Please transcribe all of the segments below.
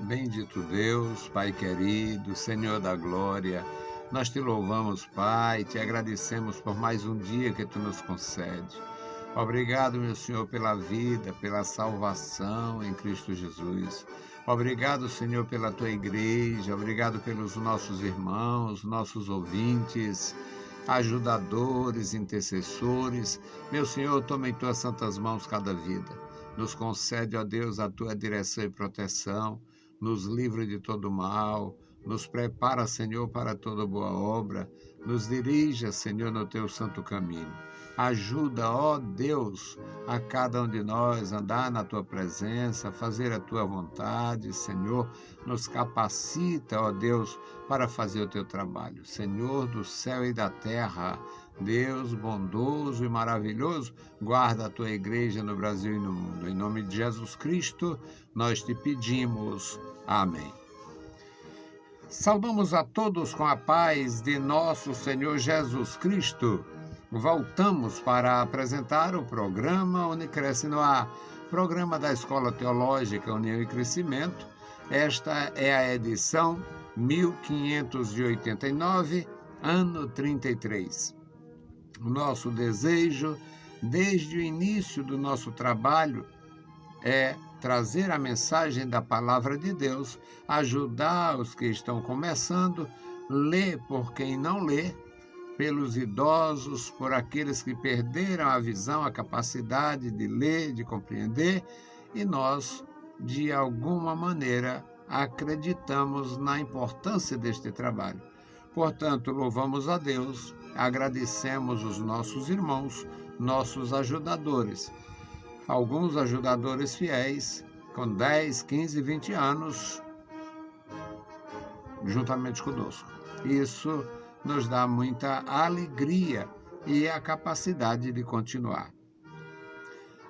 Bendito Deus, Pai querido, Senhor da glória, nós te louvamos, Pai, te agradecemos por mais um dia que tu nos concede. Obrigado, meu Senhor, pela vida, pela salvação em Cristo Jesus. Obrigado, Senhor, pela tua igreja, obrigado pelos nossos irmãos, nossos ouvintes, ajudadores, intercessores. Meu Senhor, toma em tuas santas mãos cada vida. Nos concede, ó Deus, a tua direção e proteção, nos livra de todo mal, nos prepara, Senhor, para toda boa obra, nos dirija, Senhor, no teu santo caminho. Ajuda, ó Deus, a cada um de nós a andar na tua presença, fazer a tua vontade, Senhor. Nos capacita, ó Deus, para fazer o teu trabalho. Senhor do céu e da terra, Deus bondoso e maravilhoso, guarda a tua igreja no Brasil e no mundo. Em nome de Jesus Cristo, nós te pedimos. Amém. Saudamos a todos com a paz de nosso Senhor Jesus Cristo. Voltamos para apresentar o programa Unicresce no Ar, programa da Escola Teológica União e Crescimento. Esta é a edição 1589, ano 33. O nosso desejo, desde o início do nosso trabalho, é trazer a mensagem da Palavra de Deus, ajudar os que estão começando, ler por quem não lê, pelos idosos, por aqueles que perderam a visão, a capacidade de ler, de compreender, e nós, de alguma maneira, acreditamos na importância deste trabalho. Portanto, louvamos a Deus, agradecemos os nossos irmãos, nossos ajudadores. Alguns ajudadores fiéis, com 10, 15, 20 anos, juntamente conosco. Isso nos dá muita alegria e a capacidade de continuar.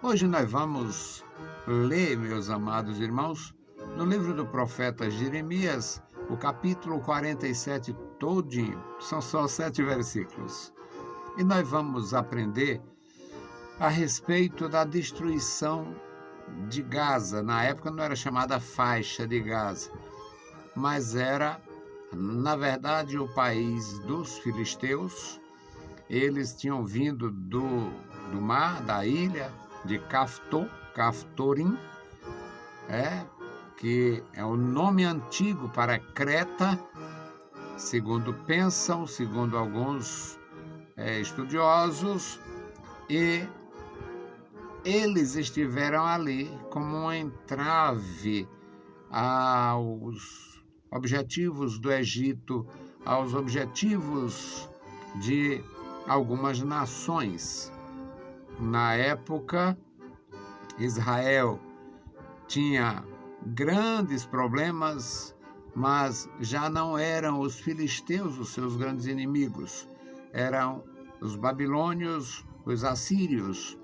Hoje nós vamos ler, meus amados irmãos, no livro do profeta Jeremias, o capítulo 47 todinho. São só 7 versículos. E nós vamos aprender a respeito da destruição de Gaza. Na época não era chamada faixa de Gaza, mas era, na verdade, o país dos filisteus. Eles tinham vindo do mar, da ilha de Caftorim, que é o nome antigo para Creta, segundo pensam, segundo alguns estudiosos, e eles estiveram ali como um entrave aos objetivos do Egito, aos objetivos de algumas nações. Na época, Israel tinha grandes problemas, mas já não eram os filisteus os seus grandes inimigos, eram os babilônios, os assírios,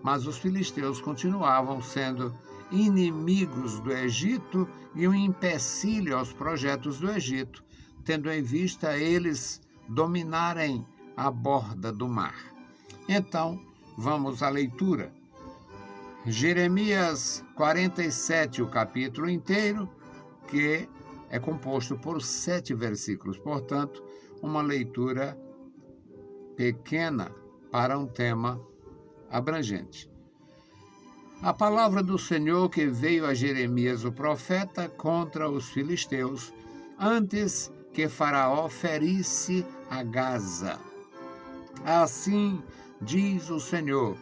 mas os filisteus continuavam sendo inimigos do Egito e um empecilho aos projetos do Egito, tendo em vista eles dominarem a borda do mar. Então, vamos à leitura. Jeremias 47, o capítulo inteiro, que é composto por 7 versículos, portanto, uma leitura pequena para um tema abrangente. A palavra do Senhor que veio a Jeremias, o profeta, contra os filisteus, antes que Faraó ferisse a Gaza. Assim diz o Senhor: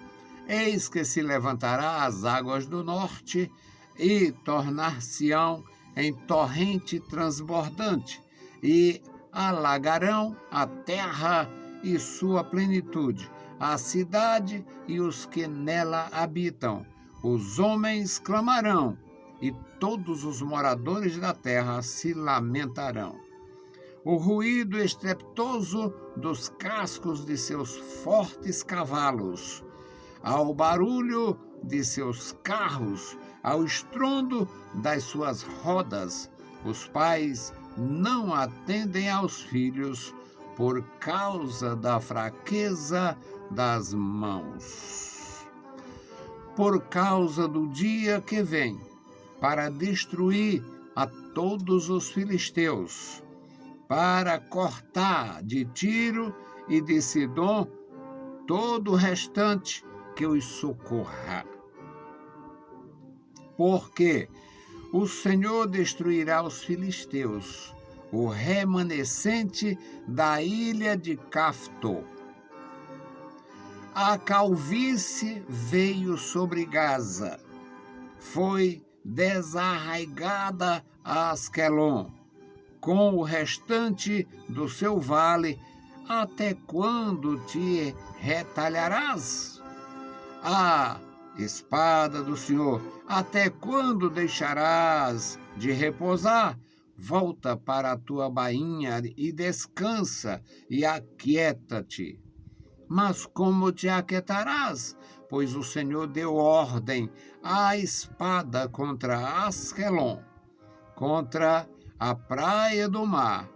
eis que se levantará as águas do norte e tornar-se-ão em torrente transbordante, e alagarão a terra e sua plenitude, a cidade e os que nela habitam. Os homens clamarão, e todos os moradores da terra se lamentarão. O ruído estrepitoso dos cascos de seus fortes cavalos, ao barulho de seus carros, ao estrondo das suas rodas, os pais não atendem aos filhos por causa da fraqueza das mãos. Por causa do dia que vem, para destruir a todos os filisteus, para cortar de Tiro e de Sidom todo o restante que os socorra. Porque o Senhor destruirá os filisteus, o remanescente da ilha de Caftor. A calvície veio sobre Gaza, foi desarraigada a Asquelon, com o restante do seu vale. Até quando te retalharás? A espada do Senhor, até quando deixarás de repousar? Volta para a tua bainha e descansa e aquieta-te. Mas como te aquietarás? Pois o Senhor deu ordem à espada contra Asquelon, contra a praia do mar,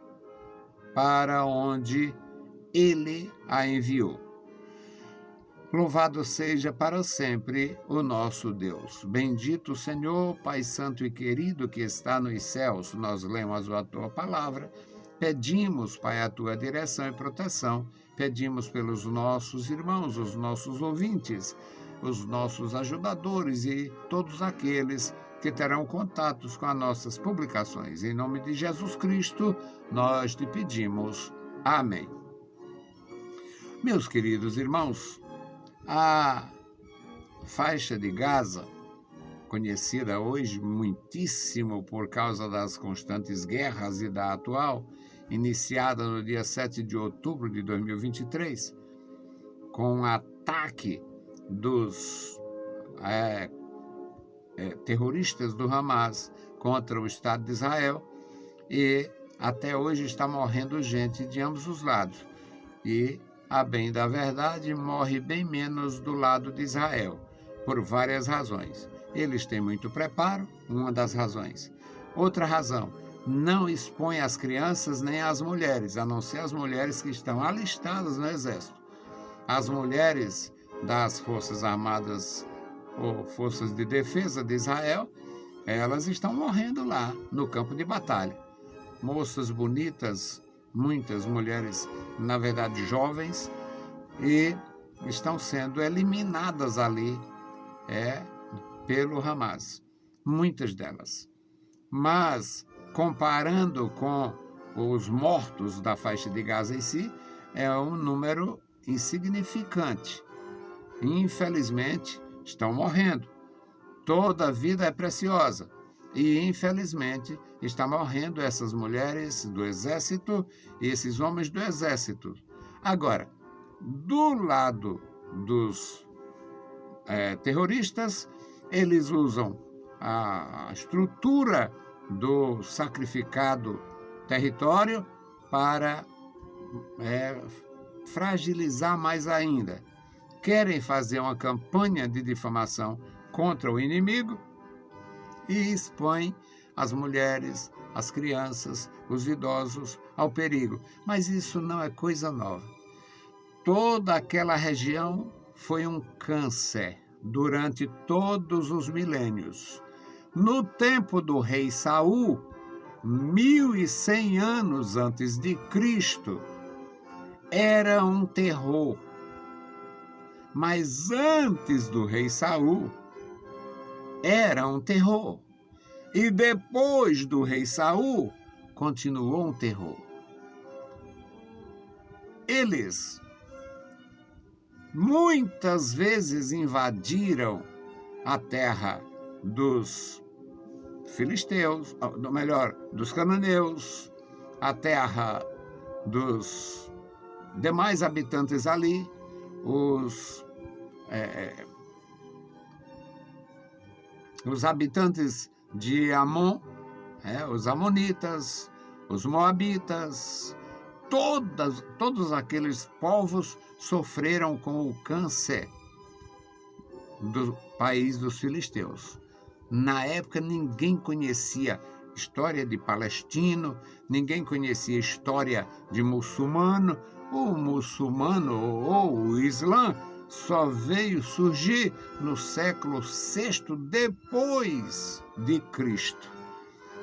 para onde ele a enviou. Louvado seja para sempre o nosso Deus. Bendito o Senhor, Pai Santo e querido que está nos céus. Nós lemos a tua palavra, pedimos, Pai, a tua direção e proteção, pedimos pelos nossos irmãos, os nossos ouvintes, os nossos ajudadores e todos aqueles que terão contatos com as nossas publicações. Em nome de Jesus Cristo, nós te pedimos. Amém. Meus queridos irmãos, a faixa de Gaza, conhecida hoje muitíssimo por causa das constantes guerras e da atual, iniciada no dia 7 de outubro de 2023, com o ataque dos terroristas do Hamas contra o Estado de Israel, e até hoje está morrendo gente de ambos os lados. E, a bem da verdade, morre bem menos do lado de Israel, por várias razões. Eles têm muito preparo, uma das razões. Outra razão, não expõe as crianças nem as mulheres, a não ser as mulheres que estão alistadas no exército. As mulheres das Forças Armadas ou Forças de Defesa de Israel, elas estão morrendo lá no campo de batalha. Moças bonitas, muitas mulheres, na verdade jovens, e estão sendo eliminadas ali pelo Hamas, muitas delas. Mas, comparando com os mortos da faixa de Gaza em si, é um número insignificante. Infelizmente, estão morrendo. Toda vida é preciosa. E, infelizmente, estão morrendo essas mulheres do exército e esses homens do exército. Agora, do lado dos terroristas, eles usam a estrutura do sacrificado território para fragilizar mais ainda. Querem fazer uma campanha de difamação contra o inimigo e expõem as mulheres, as crianças, os idosos ao perigo. Mas isso não é coisa nova. Toda aquela região foi um câncer durante todos os milênios. No tempo do rei Saul, 1100 anos antes de Cristo, era um terror. Mas antes do rei Saul, era um terror. E depois do rei Saul, continuou um terror. Eles muitas vezes invadiram a terra dos filisteus, ou melhor, dos cananeus, a terra dos demais habitantes ali, os habitantes de Amon, os amonitas, os moabitas, todos aqueles povos sofreram com o câncer do país dos filisteus. Na época, ninguém conhecia história de palestino, ninguém conhecia história de muçulmano. O muçulmano ou o Islã só veio surgir no século VI depois de Cristo.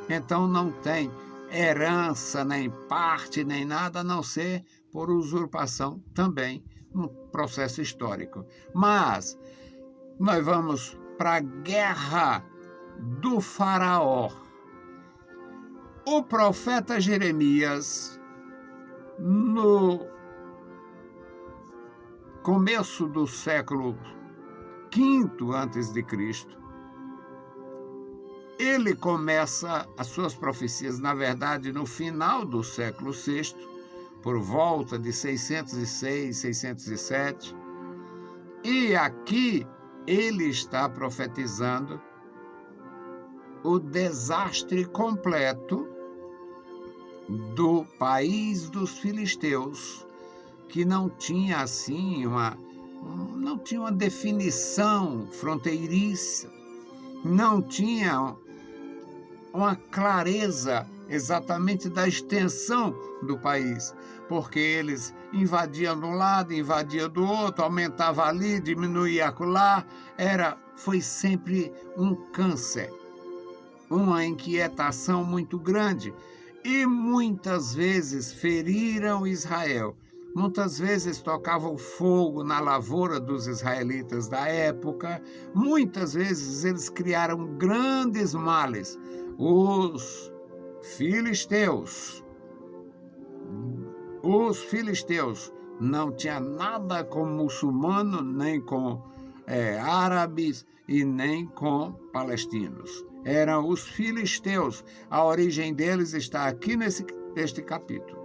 Então não tem herança, nem parte, nem nada, a não ser por usurpação também, um processo histórico. Mas nós vamos para a guerra do faraó. O profeta Jeremias, no começo do século V a.C., ele começa as suas profecias, na verdade, no final do século VI, por volta de 606, 607. E aqui ele está profetizando o desastre completo do país dos filisteus, que não tinha assim não tinha uma definição fronteiriça, não tinha uma clareza exatamente da extensão do país, porque eles invadiam de um lado, invadiam do outro, aumentava ali, diminuía acolá, foi sempre um câncer, uma inquietação muito grande, e muitas vezes feriram Israel. Muitas vezes tocavam fogo na lavoura dos israelitas da época. Muitas vezes eles criaram grandes males. Os filisteus não tinham nada com muçulmano, nem com árabes e nem com palestinos. Eram os filisteus. A origem deles está aqui neste capítulo.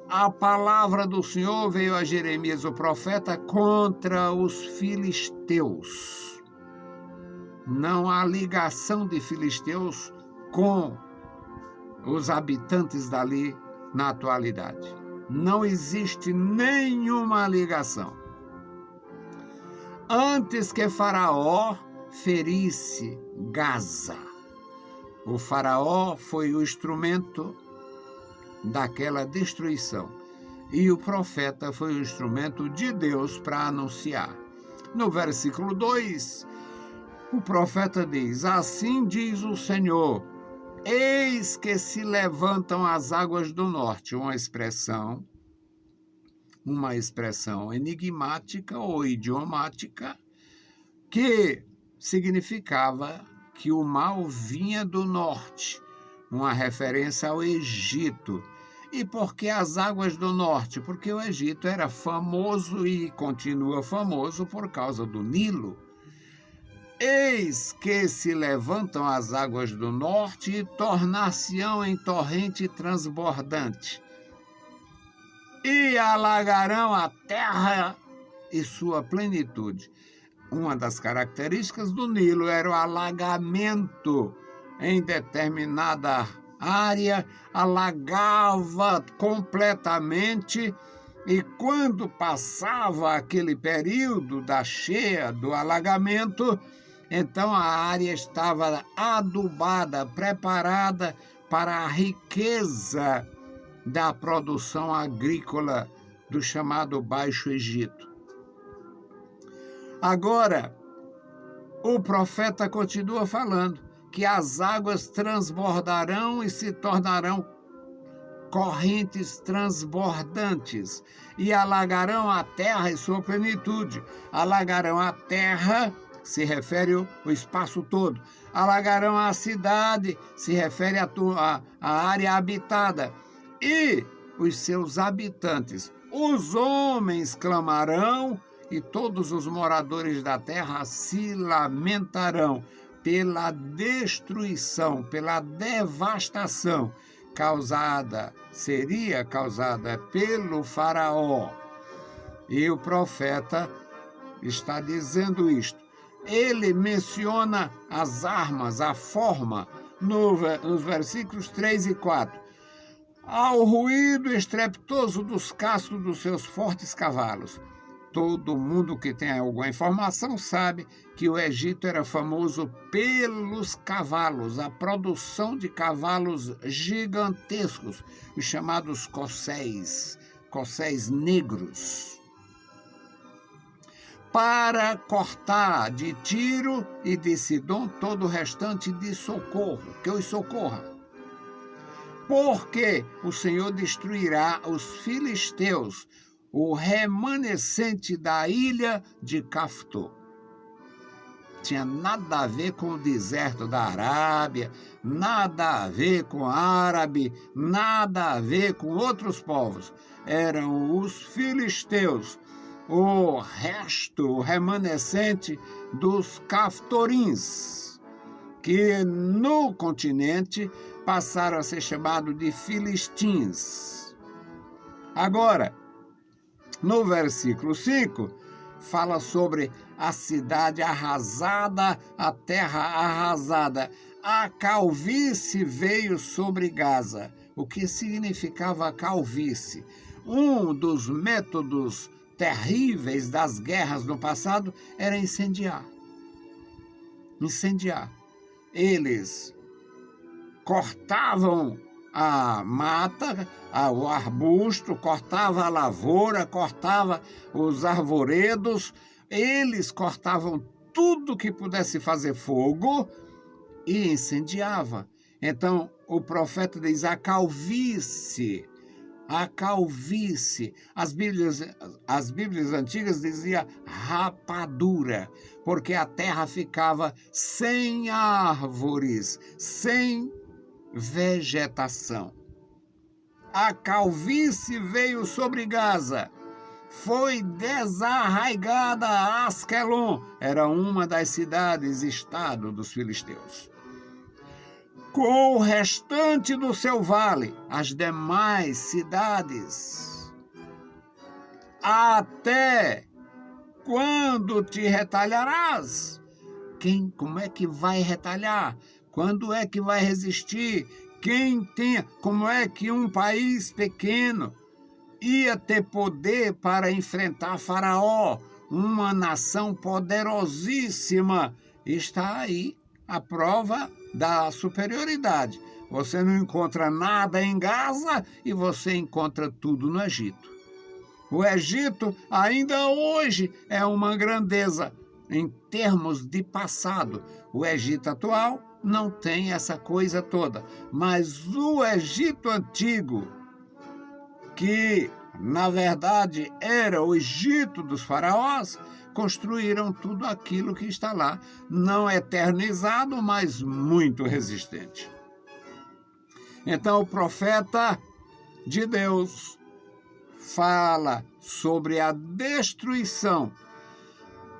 A palavra do Senhor veio a Jeremias, o profeta, contra os filisteus. Não há ligação de filisteus com os habitantes dali na atualidade. Não existe nenhuma ligação. Antes que Faraó ferisse Gaza, o Faraó foi o instrumento daquela destruição. E o profeta foi o instrumento de Deus para anunciar. No versículo 2, o profeta diz: assim diz o Senhor, eis que se levantam as águas do norte. Uma expressão enigmática ou idiomática, que significava que o mal vinha do norte, uma referência ao Egito. E por que as águas do norte? Porque o Egito era famoso e continua famoso por causa do Nilo. Eis que se levantam as águas do norte e tornar-se-ão em torrente transbordante, e alagarão a terra e sua plenitude. Uma das características do Nilo era o alagamento. Em determinada área, alagava completamente, e quando passava aquele período da cheia, do alagamento, então a área estava adubada, preparada para a riqueza da produção agrícola do chamado Baixo Egito. Agora, o profeta continua falando que as águas transbordarão e se tornarão correntes transbordantes, e alagarão a terra e sua plenitude. Alagarão a terra, se refere ao espaço todo. Alagarão a cidade, se refere à área habitada. E os seus habitantes. Os homens clamarão e todos os moradores da terra se lamentarão pela destruição, pela devastação seria causada pelo faraó. E o profeta está dizendo isto. Ele menciona as armas, a forma, nos versículos 3 e 4. Ao ruído estrepitoso dos cascos dos seus fortes cavalos. Todo mundo que tem alguma informação sabe que o Egito era famoso pelos cavalos, a produção de cavalos gigantescos, os chamados cosséis negros. para cortar de Tiro e de Sidom todo o restante de socorro, que os socorra. Porque o Senhor destruirá os filisteus, o remanescente da ilha de Caftor. Tinha nada a ver com o deserto da Arábia, nada a ver com árabe, nada a ver com outros povos. Eram os filisteus, o resto, o remanescente dos caftorins, que no continente passaram a ser chamados de filistins. Agora, no versículo 5, fala sobre a cidade arrasada, a terra arrasada. A calvície veio sobre Gaza. O que significava a calvície? Um dos métodos terríveis das guerras no passado era incendiar. Incendiar. Eles cortavam a mata, o arbusto, cortava a lavoura, cortava os arvoredos, eles cortavam tudo que pudesse fazer fogo e incendiava. Então, o profeta diz a calvície. As Bíblias antigas diziam rapadura, porque a terra ficava sem árvores, sem vegetação. A calvície veio sobre Gaza, foi desarraigada a Asquelon, era uma das cidades-estado dos filisteus. Com o restante do seu vale, as demais cidades. Até quando te retalharás? Como é que vai retalhar? Quando é que vai resistir? Como é que um país pequeno ia ter poder para enfrentar Faraó, uma nação poderosíssima? Está aí a prova da superioridade. Você não encontra nada em Gaza e você encontra tudo no Egito. O Egito ainda hoje é uma grandeza em termos de passado. O Egito atual não tem essa coisa toda, mas o Egito antigo, que na verdade era o Egito dos faraós, construíram tudo aquilo que está lá, não eternizado, mas muito resistente. Então o profeta de Deus fala sobre a destruição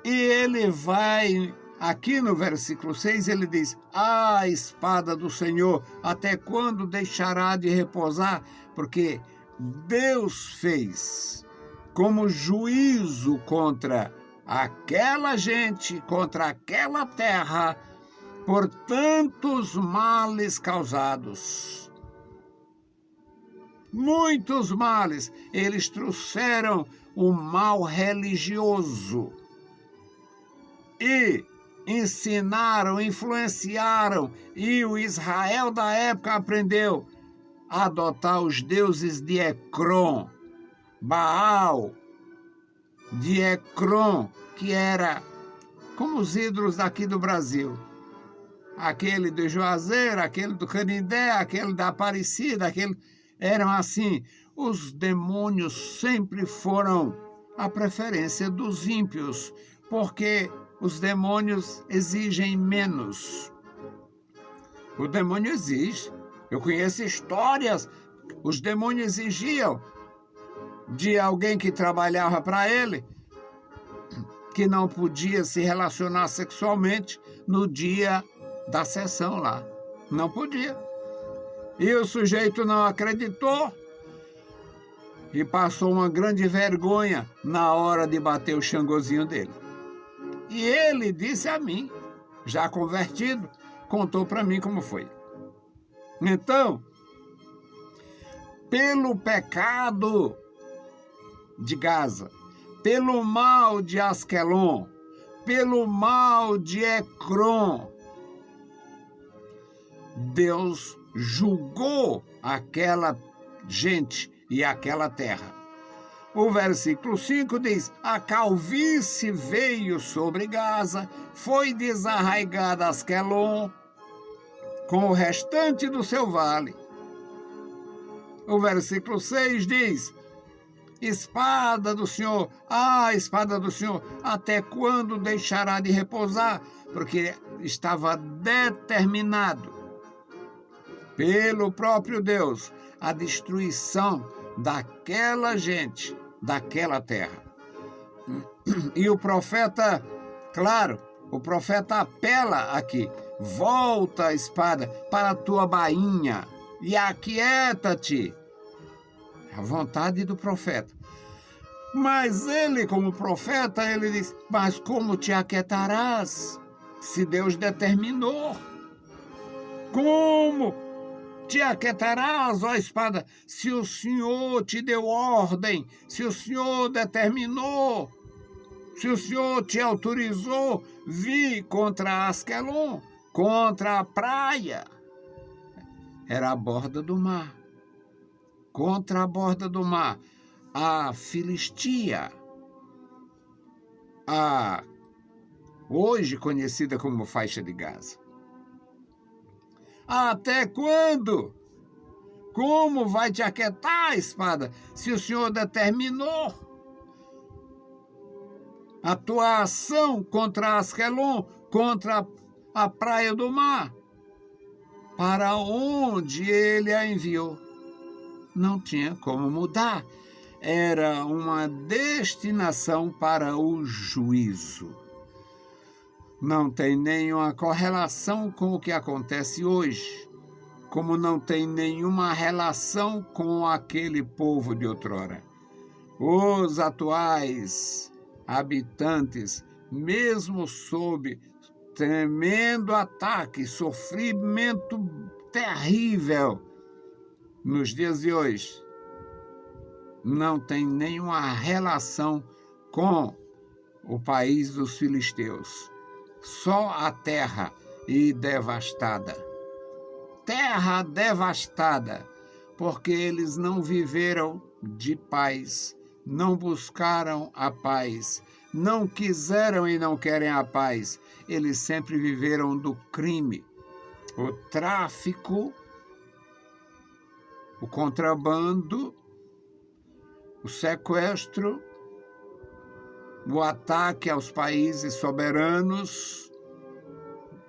e ele vai, aqui no versículo 6, ele diz, a espada do Senhor, até quando deixará de repousar? Porque Deus fez como juízo contra aquela gente, contra aquela terra, por tantos males causados. Muitos males. Eles trouxeram o mal religioso e ensinaram, influenciaram, e o Israel da época aprendeu a adotar os deuses de Ecrom, Baal, de Ecrom, que era como os ídolos daqui do Brasil. Aquele do Juazeiro, aquele do Canindé, aquele da Aparecida, eram assim. Os demônios sempre foram a preferência dos ímpios, porque os demônios exigem menos. O demônio exige. Eu conheço histórias, os demônios exigiam de alguém que trabalhava para ele, que não podia se relacionar sexualmente no dia da sessão lá. Não podia. E o sujeito não acreditou e passou uma grande vergonha na hora de bater o xangozinho dele. E ele disse a mim, já convertido, contou para mim como foi. Então, pelo pecado de Gaza, pelo mal de Asquelon, pelo mal de Ecrom, Deus julgou aquela gente e aquela terra. O versículo 5 diz: a calvície veio sobre Gaza, foi desarraigada Asquelon, com o restante do seu vale. O versículo 6 diz: espada do Senhor, espada do Senhor, até quando deixará de repousar? Porque estava determinado pelo próprio Deus a destruição daquela gente, daquela terra. E o profeta, claro, o profeta apela aqui: volta a espada para a tua bainha e aquieta-te. A vontade do profeta. Mas ele, como profeta, ele diz: mas como te aquietarás se Deus determinou? Como te aquietarás, ó espada, se o Senhor te deu ordem, se o Senhor determinou, se o Senhor te autorizou vir contra Asquelon, contra a praia? Era a borda do mar. Contra a borda do mar, a Filistia, hoje conhecida como faixa de Gaza. Até quando? Como vai te aquietar, espada, se o Senhor determinou a tua ação contra Asquelon, contra a praia do mar? Para onde ele a enviou? Não tinha como mudar. Era uma destinação para o juízo. Não tem nenhuma correlação com o que acontece hoje, como não tem nenhuma relação com aquele povo de outrora. Os atuais habitantes, mesmo sob tremendo ataque, sofrimento terrível, nos dias de hoje, não tem nenhuma relação com o país dos filisteus. Só a terra devastada. Terra devastada, porque eles não viveram de paz, não buscaram a paz, não quiseram e não querem a paz. Eles sempre viveram do crime, o tráfico, o contrabando, o sequestro, o ataque aos países soberanos,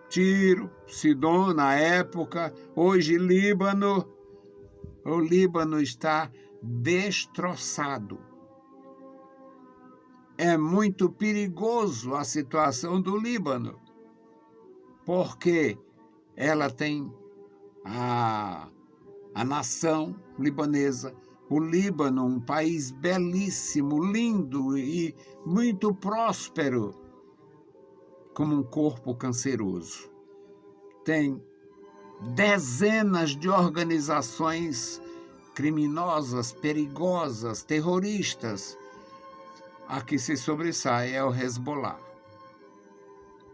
Tiro, Sidom na época, hoje Líbano. O Líbano está destroçado. É muito perigoso a situação do Líbano, porque ela tem a nação libanesa, o Líbano, um país belíssimo, lindo e muito próspero, como um corpo canceroso. Tem dezenas de organizações criminosas, perigosas, terroristas. A que se sobressai é o Hezbollah.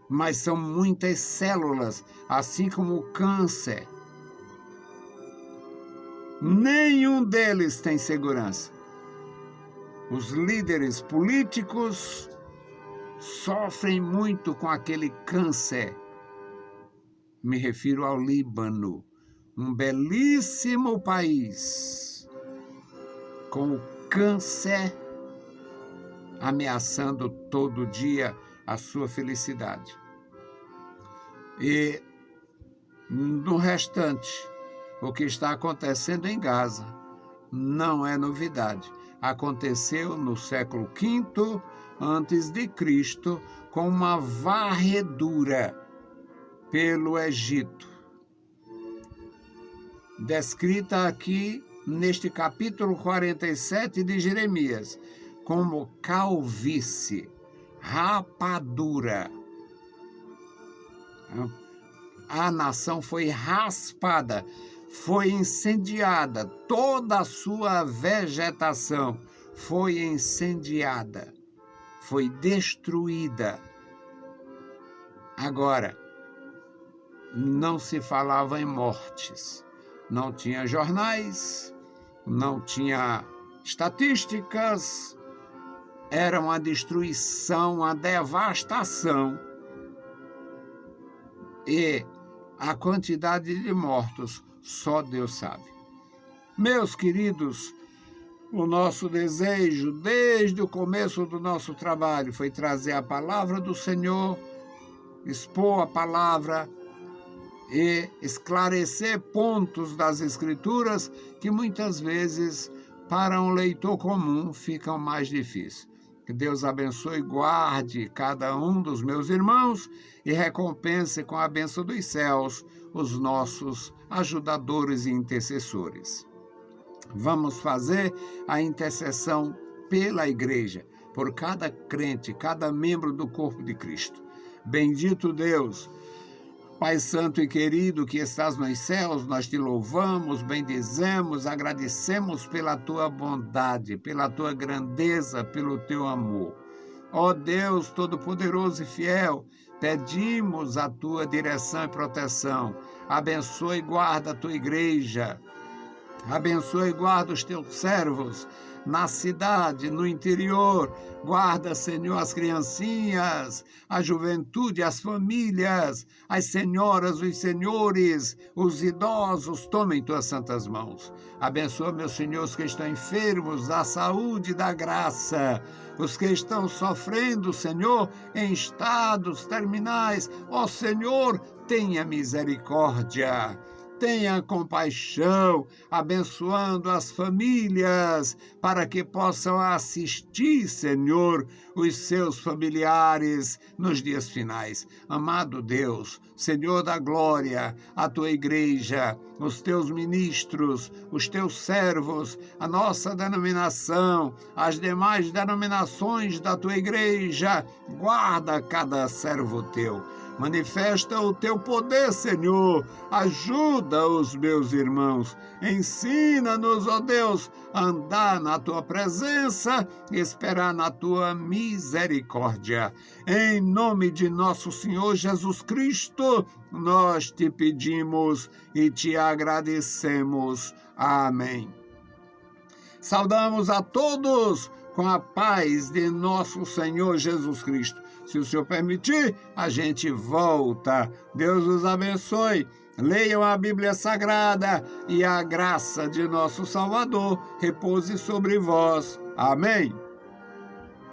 Mas são muitas células, assim como o câncer. Nenhum deles tem segurança. Os líderes políticos sofrem muito com aquele câncer. Me refiro ao Líbano, um belíssimo país, com o câncer ameaçando todo dia a sua felicidade. E no restante, o que está acontecendo em Gaza não é novidade. Aconteceu no século V a.C., com uma varredura pelo Egito, descrita aqui neste capítulo 47 de Jeremias, como calvície, rapadura. A nação foi raspada, foi incendiada, toda a sua vegetação foi incendiada, foi destruída. Agora, não se falava em mortes, não tinha jornais, não tinha estatísticas eram a destruição, a devastação, e a quantidade de mortos só Deus sabe. Meus queridos, o nosso desejo desde o começo do nosso trabalho foi trazer a palavra do Senhor, expor a palavra e esclarecer pontos das Escrituras que muitas vezes para um leitor comum ficam mais difíceis. Que Deus abençoe e guarde cada um dos meus irmãos e recompense com a bênção dos céus os nossos ajudadores e intercessores. Vamos fazer a intercessão pela igreja, por cada crente, cada membro do corpo de Cristo. Bendito Deus, Pai Santo e querido que estás nos céus, nós te louvamos, bendizemos, agradecemos pela tua bondade, pela tua grandeza, pelo teu amor. Ó Deus Todo-Poderoso e Fiel, pedimos a tua direção e proteção. Abençoe e guarda a tua igreja. Abençoe e guarda os teus servos na cidade, no interior. Guarda, Senhor, as criancinhas, a juventude, as famílias, as senhoras, os senhores, os idosos. Toma em tuas santas mãos. Abençoa, meus senhores, que estão enfermos, da saúde e da graça. Os que estão sofrendo, Senhor, em estados terminais. Ó Senhor, tenha misericórdia. Tenha compaixão, abençoando as famílias, para que possam assistir, Senhor, os seus familiares nos dias finais. Amado Deus, Senhor da glória, a tua igreja, os teus ministros, os teus servos, a nossa denominação, as demais denominações da tua igreja, guarda cada servo teu. Manifesta o teu poder, Senhor. Ajuda os meus irmãos. Ensina-nos, ó Deus, a andar na tua presença e esperar na tua misericórdia. Em nome de nosso Senhor Jesus Cristo, nós te pedimos e te agradecemos. Amém. Saudamos a todos com a paz de nosso Senhor Jesus Cristo. Se o Senhor permitir, a gente volta. Deus os abençoe. Leiam a Bíblia Sagrada e a graça de nosso Salvador repouse sobre vós. Amém.